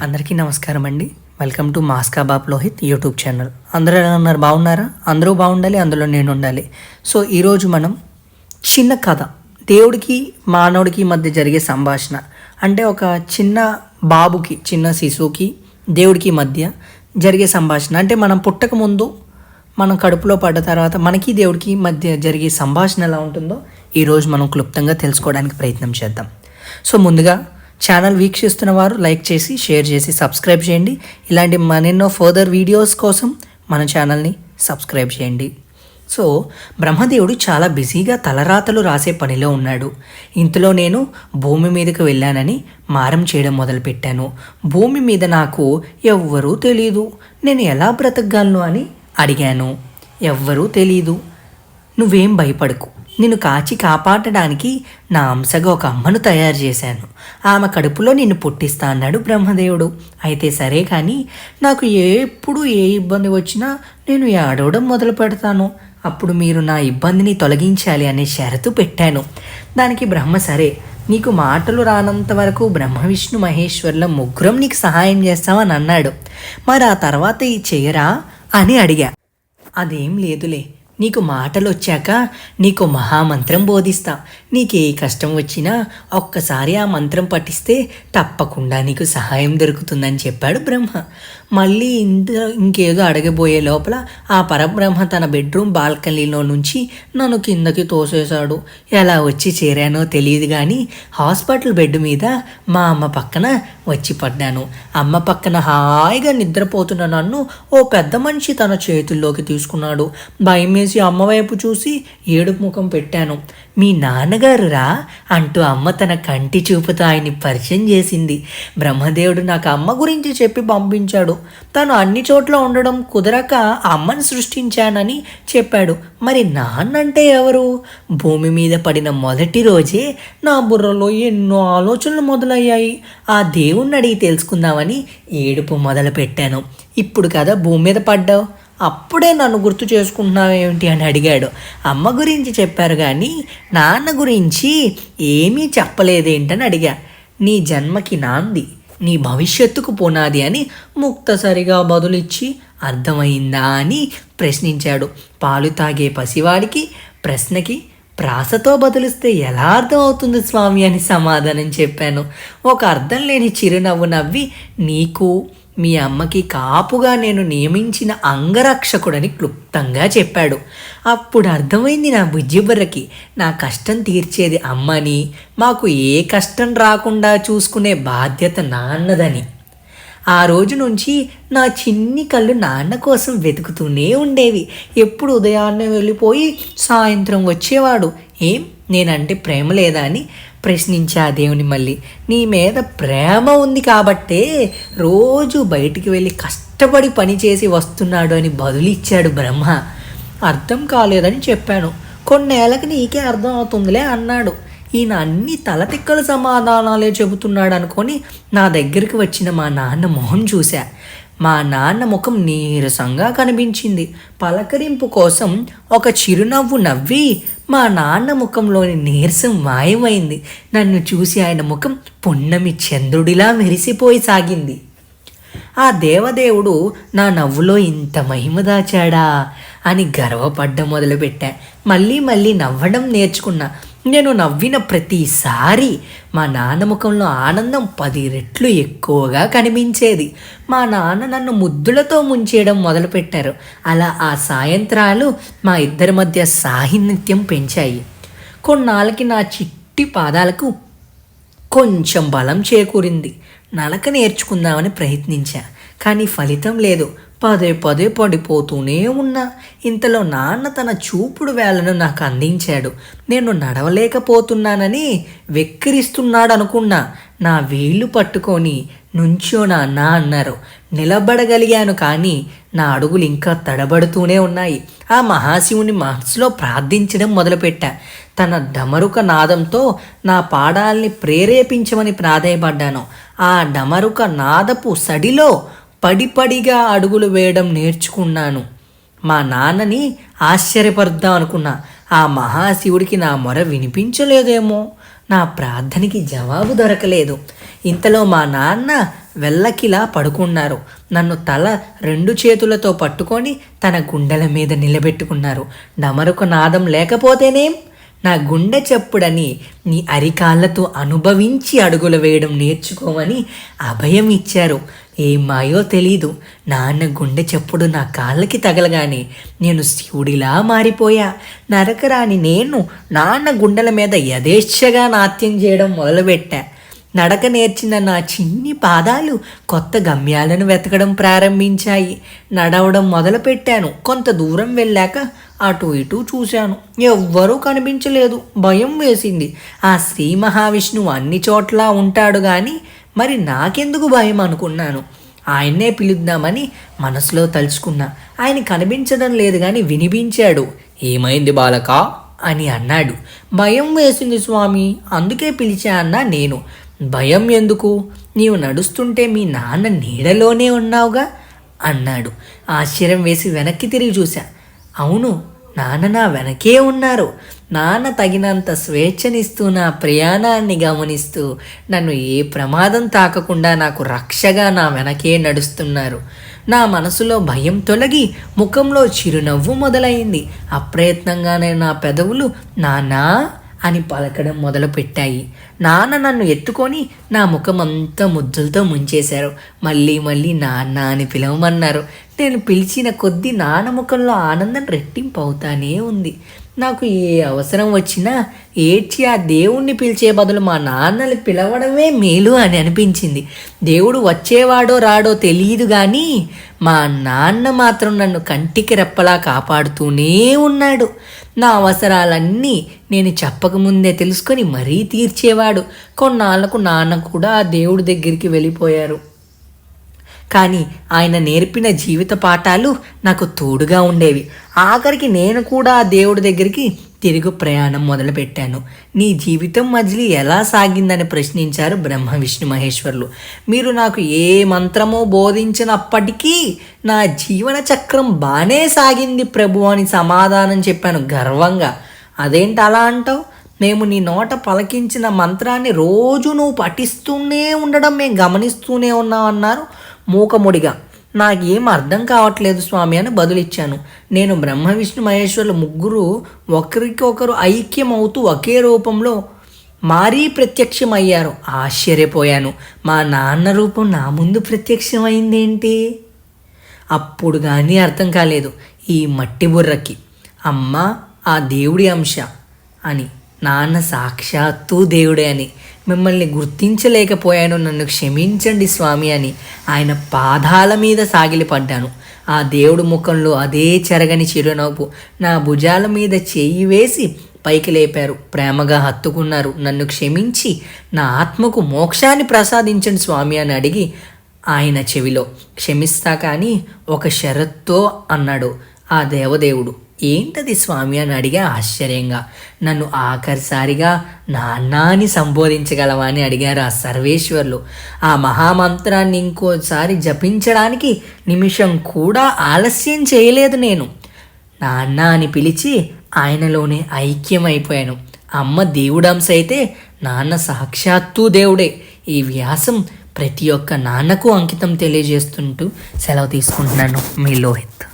అందరికీ నమస్కారం అండి. వెల్కమ్ టు మాస్కా బాబ్ లోహిత్ యూట్యూబ్ ఛానల్. అందరూ ఎలా ఉన్నారు? బాగున్నారా? అందరూ బాగుండాలి, అందులో నేను ఉండాలి. సో ఈరోజు మనం చిన్న కథ, దేవుడికి మానవుడికి మధ్య జరిగే సంభాషణ. అంటే ఒక చిన్న బాబుకి, చిన్న శిశువుకి దేవుడికి మధ్య జరిగే సంభాషణ. అంటే మనం పుట్టక ముందు, మనం కడుపులో పడ్డ తర్వాత మనకి దేవుడికి మధ్య జరిగే సంభాషణ ఎలా ఉంటుందో ఈరోజు మనం క్లుప్తంగా తెలుసుకోవడానికి ప్రయత్నం చేద్దాం. సో ముందుగా ఛానల్ వీక్షిస్తున్న వారు లైక్ చేసి, షేర్ చేసి, సబ్స్క్రైబ్ చేయండి. ఇలాంటి మరెన్నో ఫర్దర్ వీడియోస్ కోసం మన ఛానల్ని సబ్స్క్రైబ్ చేయండి. సో బ్రహ్మదేవుడు చాలా బిజీగా తలరాతలు రాసే పనిలో ఉన్నాడు. ఇంతలో నేను భూమి మీదకు వెళ్ళానని మారం చేయడం మొదలుపెట్టాను. భూమి మీద నాకు ఎవ్వరూ తెలీదు, నేను ఎలా బ్రతకగలను అని అడిగాను. ఎవ్వరూ తెలీదు, నువ్వేం భయపడకు, నిన్ను కాచి కాపాడడానికి నా అంశగా ఒక అమ్మను తయారు చేశాను, ఆమె కడుపులో నిన్ను పుట్టిస్తా అన్నాడు బ్రహ్మదేవుడు. అయితే సరే, కానీ నాకు ఎప్పుడు ఏ ఇబ్బంది వచ్చినా నేను ఏడవడం మొదలు పెడతాను, అప్పుడు మీరు నా ఇబ్బందిని తొలగించాలి అనే షరతు పెట్టాను. దానికి బ్రహ్మ సరే, నీకు మాటలు రానంత వరకు బ్రహ్మ విష్ణు మహేశ్వర్ల ముగ్గురం నీకు సహాయం చేస్తామని అన్నాడు. మరి ఆ తర్వాత ఈ చెయ్యరా అని అడిగా. అదేం లేదులే, నీకు మాటలు వచ్చాక నీకు మహామంత్రం బోధిస్తా, నీకే కష్టం వచ్చినా ఒక్కసారి ఆ మంత్రం పఠిస్తే తప్పకుండా నీకు సహాయం దొరుకుతుందని చెప్పాడు బ్రహ్మ. మళ్ళీ ఇంకేదో అడగబోయే లోపల ఆ పరబ్రహ్మ తన బెడ్రూమ్ బాల్కనీలో నుంచి నన్ను కిందకి తోసేశాడు. ఎలా వచ్చి చేరానో తెలియదు, కానీ హాస్పిటల్ బెడ్ మీద మా అమ్మ పక్కన వచ్చి పడ్డాను. అమ్మ పక్కన హాయిగా నిద్రపోతున్న నన్ను ఓ పెద్ద మనిషి తన చేతుల్లోకి తీసుకున్నాడు. భయం వేసి అమ్మ వైపు చూసి ఏడుపు ముఖం పెట్టాను. మీ నాన్నగారు రా అంటూ అమ్మ తన కంటి చూపుతో ఆయన్ని పరిచయం చేసింది. బ్రహ్మదేవుడు నాకు అమ్మ గురించి చెప్పి పంపించాడు. తను అన్ని చోట్ల ఉండడం కుదరక అమ్మని సృష్టించానని చెప్పాడు. మరి నాన్నంటే ఎవరు? భూమి మీద పడిన మొదటి రోజే నా బుర్రలో ఎన్నో ఆలోచనలు మొదలయ్యాయి. ఆ దేవుణ్ణి అడిగి తెలుసుకుందామని ఏడుపు మొదలు పెట్టాను. ఇప్పుడు కదా భూమి మీద పడ్డావు, అప్పుడే నన్ను గుర్తు చేసుకుంటున్నావేమిటి అని అడిగాడు. అమ్మ గురించి చెప్పారు కానీ నాన్న గురించి ఏమీ చెప్పలేదేంటని అడిగా. నీ జన్మకి నాంది, నీ భవిష్యత్తుకు పునాది అని ముక్తసరిగా బదులిచ్చి అర్థమైందా అని ప్రశ్నించాడు. పాలు తాగే పసివాడికి ప్రశ్నకి ప్రాసతో బదులిస్తే ఎలా అర్థం అవుతుంది స్వామి అని సమాధానం చెప్పాను. ఒక అర్థం లేని చిరునవ్వు నవ్వి, నీకు మీ అమ్మకి కాపుగా నేను నియమించిన అంగరక్షకుడని క్లుప్తంగా చెప్పాడు. అప్పుడు అర్థమైంది నా బుజ్జిబుర్రకి, నా కష్టం తీర్చేది అమ్మని, మాకు ఏ కష్టం రాకుండా చూసుకునే బాధ్యత నాన్నదని. ఆ రోజు నుంచి నా చిన్ని కళ్ళు నాన్న కోసం వెతుకుతూనే ఉండేవి. ఎప్పుడు ఉదయాన్నే వెళ్ళిపోయి సాయంత్రం వచ్చేవాడు. ఏం నేనంటే ప్రేమ లేదా అని ప్రశ్నించా దేవుని. మళ్ళీ నీ మీద ప్రేమ ఉంది కాబట్టే రోజు బయటికి వెళ్ళి కష్టపడి పని చేసి వస్తున్నాడు అని బదులిచ్చాడు బ్రహ్మ. అర్థం కాలేదని చెప్పాను. కొన్నేళ్ళకి నీకే అర్థం అవుతుందిలే అన్నాడు. ఈయన అన్ని తలతిక్కల సమాధానాలే చెబుతున్నాడు అనుకొని నా దగ్గరికి వచ్చిన మా నాన్న మొహం చూశా. మా నాన్న ముఖం నీరసంగా కనిపించింది. పలకరింపు కోసం ఒక చిరునవ్వు నవ్వి మా నాన్న ముఖంలోని నీరసం మాయమైంది. నన్ను చూసి ఆయన ముఖం పున్నమి చంద్రుడిలా మెరిసిపోయి సాగింది. ఆ దేవదేవుడు నా నవ్వులో ఇంత మహిమ దాచాడా అని గర్వపడ్డం మొదలుపెట్టా. మళ్ళీ మళ్ళీ నవ్వడం నేర్చుకున్నా. నేను నవ్విన ప్రతిసారి మా నాన్న ముఖంలో ఆనందం 10 రెట్లు ఎక్కువగా కనిపించేది. మా నాన్న నన్ను ముద్దులతో ముంచేయడం మొదలుపెట్టారు. అలా ఆ సాయంత్రాలు మా ఇద్దరి మధ్య సాహిత్యం పెంచాయి. కొన్నాళ్ళకి నా చిట్టి పాదాలకు కొంచెం బలం చేకూరింది. నడక నేర్చుకుందామని ప్రయత్నించా, కానీ ఫలితం లేదు. పదే పదే పడిపోతూనే ఉన్నా. ఇంతలో నాన్న తన చూపుడు వేళ్లను నాకు అందించాడు. నేను నడవలేకపోతున్నానని వెక్కిరిస్తున్నాడు అనుకున్నా. నా వేళ్ళు పట్టుకొని నుంచో నాన్న అన్నారు. నిలబడగలిగాను, కానీ నా అడుగులు ఇంకా తడబడుతూనే ఉన్నాయి. ఆ మహాశివుని మనసులో ప్రార్థించడం మొదలుపెట్టా. తన డమరుక నాదంతో నా పాడాల్ని ప్రేరేపించమని ప్రాధేయపడ్డాను. ఆ డమరుక నాదపు సడిలో పడిపడిగా అడుగులు వేయడం నేర్చుకున్నాను. మా నాన్నని ఆశ్చర్యపరుద్దాం అనుకున్నా. ఆ మహాశివుడికి నా మొర వినిపించలేదేమో, నా ప్రార్థనకి జవాబు దొరకలేదు. ఇంతలో మా నాన్న వెల్లకిలా పడుకున్నారు. నన్ను తల 2 చేతులతో పట్టుకొని తన గుండెల మీద నిలబెట్టుకున్నారు. డమరుక నాదం లేకపోతేనేం, నా గుండె చెప్పుడని నీ అరికాళ్ళతో అనుభవించి అడుగులు వేయడం నేర్చుకోమని అభయం ఇచ్చారు. ఏం మాయో తెలీదు, నాన్న గుండె చప్పుడు నా కాళ్ళకి తగలగానే నేను శివుడిలా మారిపోయా. నరకరాని నేను నాన్న గుండెల మీద యథేచ్ఛగా నాట్యం చేయడం మొదలుపెట్టా. నడక నేర్చిన నా చిన్ని పాదాలు కొత్త గమ్యాలను వెతకడం ప్రారంభించాయి. నడవడం మొదలుపెట్టాను. కొంత దూరం వెళ్ళాక అటు ఇటు చూశాను. ఎవ్వరూ కనిపించలేదు. భయం వేసింది. ఆ శ్రీ మహావిష్ణువు అన్ని చోట్ల ఉంటాడు కానీ మరి నాకెందుకు భయం అనుకున్నాను. ఆయన్నే పిలుద్దామని మనసులో తలుచుకున్నా. ఆయన కనిపించడం లేదు కానీ వినిపించాడు. ఏమైంది బాలక అని అన్నాడు. భయం వేసింది స్వామి, అందుకే పిలిచా అన్నా నేను. భయం ఎందుకు? నీవు నడుస్తుంటే మీ నాన్న నీడలోనే ఉన్నావుగా అన్నాడు. ఆశ్చర్యం వేసి వెనక్కి తిరిగి చూశా. అవును, నాన్న నా వెనకే ఉన్నారు. నాన్న తగినంత స్వేచ్ఛనిస్తూ నా ప్రయాణాన్ని గమనిస్తూ నన్ను ఏ ప్రమాదం తాకకుండా నాకు రక్షగా నా వెనకే నడుస్తున్నారు. నా మనసులో భయం తొలగి ముఖంలో చిరునవ్వు మొదలైంది. అప్రయత్నంగానే నా పెదవులు నాన్నా అని పలకడం మొదలుపెట్టాయి. నాన్న నన్ను ఎత్తుకొని నా ముఖం అంతా ముద్దులతో ముంచేశారు. మళ్ళీ మళ్ళీ నాన్న అని పిలవమన్నారు. నేను పిలిచిన కొద్దీ నాన్న ముఖంలో ఆనందం రెట్టింపు అవుతానే ఉంది. నాకు ఏ అవసరం వచ్చినా ఏడ్చి ఆ దేవుణ్ణి పిలిచే బదులు మా నాన్నని పిలవడమే మేలు అని అనిపించింది. దేవుడు వచ్చేవాడో రాడో తెలియదు కానీ మా నాన్న మాత్రం నన్ను కంటికి రెప్పలా కాపాడుతూనే ఉన్నాడు. నా అవసరాలన్నీ నేను చెప్పకముందే తెలుసుకొని మరీ తీర్చేవాడు. కొన్నాళ్లకు నాన్న కూడా ఆ దేవుడి దగ్గరికి వెళ్ళిపోయారు. కానీ ఆయన నేర్పిన జీవిత పాఠాలు నాకు తోడుగా ఉండేవి. ఆఖరికి నేను కూడా ఆ దేవుడి దగ్గరికి తిరుగు ప్రయాణం మొదలుపెట్టాను. నీ జీవితం మజిలీ ఎలా సాగిందని ప్రశ్నించారు బ్రహ్మ విష్ణు మహేశ్వరులు. మీరు నాకు ఏ మంత్రమో బోధించినప్పటికీ నా జీవన చక్రం బాగానే సాగింది ప్రభు అని సమాధానం చెప్పాను గర్వంగా. అదేంటి అలా అంటావు? మేము నీ నోట పలికించిన మంత్రాన్ని రోజు నువ్వు పఠిస్తూనే ఉండడం మేము గమనిస్తూనే ఉన్నామన్నారు మూకముడిగా. నాకేం అర్థం కావట్లేదు స్వామి అని బదులిచ్చాను. నేను బ్రహ్మ విష్ణు మహేశ్వరులు ముగ్గురు ఒకరికొకరు ఐక్యమవుతూ ఒకే రూపంలో మారీ ప్రత్యక్షమయ్యారు. ఆశ్చర్యపోయాను. మా నాన్న రూపం నా ముందు ప్రత్యక్షమైందేంటి? అప్పుడు కానీ అర్థం కాలేదు ఈ మట్టి బుర్రకి అమ్మ ఆ దేవుడి అంశ అని, నాన్న సాక్షాత్తు దేవుడే అని. మిమ్మల్ని గుర్తించలేకపోయాను, నన్ను క్షమించండి స్వామి అని ఆయన పాదాల మీద సాగిలిపడ్డాను. ఆ దేవుడు ముఖంలో అదే చెరగని చిరునవ్వు. నా భుజాల మీద చేయి వేసి పైకి లేపారు. ప్రేమగా హత్తుకున్నారు. నన్ను క్షమించి నా ఆత్మకు మోక్షాన్ని ప్రసాదించండి స్వామి అని అడిగి ఆయన చెవిలో క్షమిస్తా కానీ ఒక షరత్తో అన్నాడు ఆ దేవదేవుడు. ఏంటది స్వామి అని అడిగా ఆశ్చర్యంగా. నన్ను ఆఖరిసారిగా నాన్న అని సంబోధించగలవా అని అడిగారు ఆ సర్వేశ్వర్లు. ఆ మహామంత్రాన్ని ఇంకోసారి జపించడానికి నిమిషం కూడా ఆలస్యం చేయలేదు. నేను నాన్న అని పిలిచి ఆయనలోనే ఐక్యమైపోయాను. అమ్మ దేవుడంశ అయితే నాన్న సాక్షాత్తు దేవుడే. ఈ వ్యాసం ప్రతి ఒక్క నాన్నకు అంకితం తెలియజేస్తుంటూ సెలవు తీసుకుంటున్నాను. మీ లోహిత్.